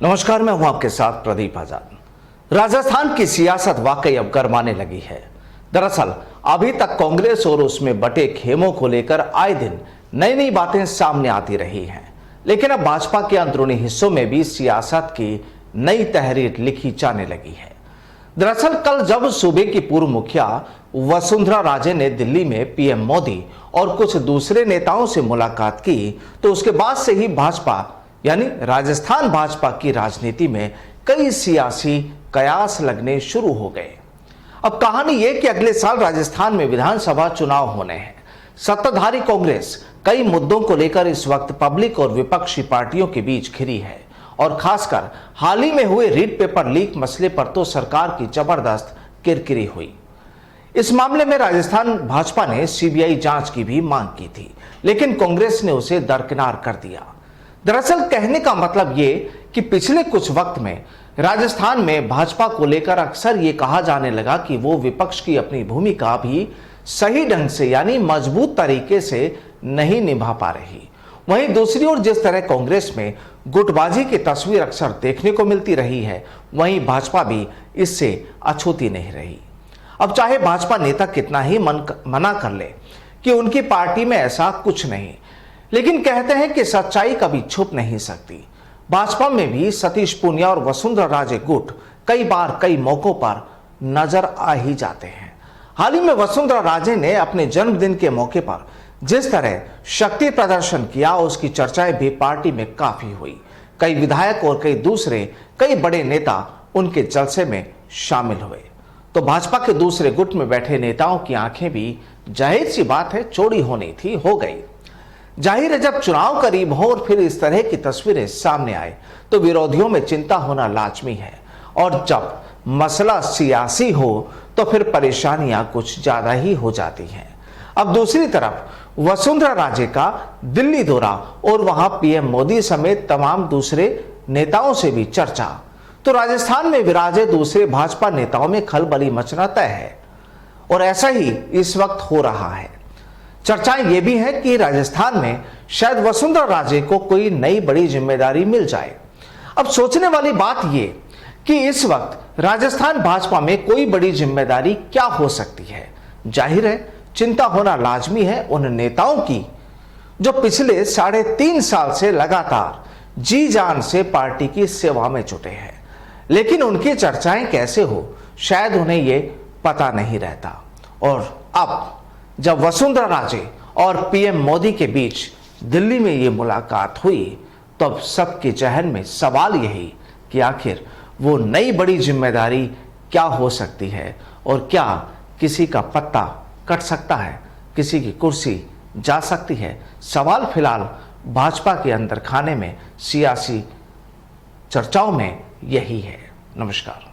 नमस्कार, मैं हूं आपके साथ प्रदीप आजाद। राजस्थान की सियासत वाकई अब गरमाने लगी है। दरअसल अभी तक कांग्रेस और उसमें बटे खेमों को लेकर आए दिन नई नई बातें सामने आती रही हैं, लेकिन अब भाजपा के अंदरूनी हिस्सों में भी सियासत की नई तहरीर लिखी जाने लगी है। दरअसल कल जब सूबे की पूर्व मुखिया वसुंधरा राजे ने दिल्ली में पीएम मोदी और कुछ दूसरे नेताओं से मुलाकात की, तो उसके बाद से ही भाजपा यानी राजस्थान भाजपा की राजनीति में कई सियासी कयास लगने शुरू हो गए। अब कहानी यह कि अगले साल राजस्थान में विधानसभा चुनाव होने हैं। सत्ताधारी कांग्रेस कई मुद्दों को लेकर इस वक्त पब्लिक और विपक्षी पार्टियों के बीच घिरी है, और खासकर हाल ही में हुए रीड पेपर लीक मसले पर तो सरकार की जबरदस्त किरकिरी हुई। इस मामले में राजस्थान भाजपा ने सीबीआई जांच की भी मांग की थी, लेकिन कांग्रेस ने उसे दरकिनार कर दिया। दरअसल कहने का मतलब ये कि पिछले कुछ वक्त में राजस्थान में भाजपा को लेकर अक्सर ये कहा जाने लगा कि वो विपक्ष की अपनी भूमिका भी सही ढंग से यानी मजबूत तरीके से नहीं निभा पा रही। वहीं दूसरी ओर जिस तरह कांग्रेस में गुटबाजी की तस्वीर अक्सर देखने को मिलती रही है, वहीं भाजपा भी इससे अछूती नहीं रही। अब चाहे भाजपा नेता कितना ही मना कर ले कि उनकी पार्टी में ऐसा कुछ नहीं, लेकिन कहते हैं कि सच्चाई कभी छुप नहीं सकती। भाजपा में भी सतीश पूनिया और वसुंधरा राजे गुट कई बार कई मौकों पर नजर आ ही जाते हैं। हाल ही में वसुंधरा राजे ने अपने जन्मदिन के मौके पर जिस तरह शक्ति प्रदर्शन किया, उसकी चर्चाएं भी पार्टी में काफी हुई। कई विधायक और कई बड़े नेता उनके जलसे में शामिल हुए, तो भाजपा के दूसरे गुट में बैठे नेताओं की आंखें भी जाहिर सी बात है चौड़ी होनी थी हो गई। जाहिर है जब चुनाव करीब हो और फिर इस तरह की तस्वीरें सामने आए तो विरोधियों में चिंता होना लाजमी है, और जब मसला सियासी हो तो फिर परेशानियां कुछ ज्यादा ही हो जाती हैं। अब दूसरी तरफ वसुंधरा राजे का दिल्ली दौरा और वहां पीएम मोदी समेत तमाम दूसरे नेताओं से भी चर्चा, तो राजस्थान में विराजे दूसरे भाजपा नेताओं में खलबली मचना तय है, और ऐसा ही इस वक्त हो रहा है। चर्चाएं ये भी है कि राजस्थान में शायद वसुंधरा राजे को कोई नई बड़ी जिम्मेदारी मिल जाए। अब सोचने वाली बात ये कि इस वक्त राजस्थान भाजपा में कोई बड़ी जिम्मेदारी क्या हो सकती है। जाहिर है चिंता होना लाजमी है उन नेताओं की जो पिछले 3.5 साल से लगातार जी जान से पार्टी की सेवा में जुटे हैं, लेकिन उनकी चर्चाएं कैसे हो शायद उन्हें ये पता नहीं रहता। और अब जब वसुंधरा राजे और पीएम मोदी के बीच दिल्ली में ये मुलाकात हुई, तब सबके जहन में सवाल यही कि आखिर वो नई बड़ी जिम्मेदारी क्या हो सकती है, और क्या किसी का पत्ता कट सकता है, किसी की कुर्सी जा सकती है। सवाल फिलहाल भाजपा के अंदर खाने में सियासी चर्चाओं में यही है। नमस्कार।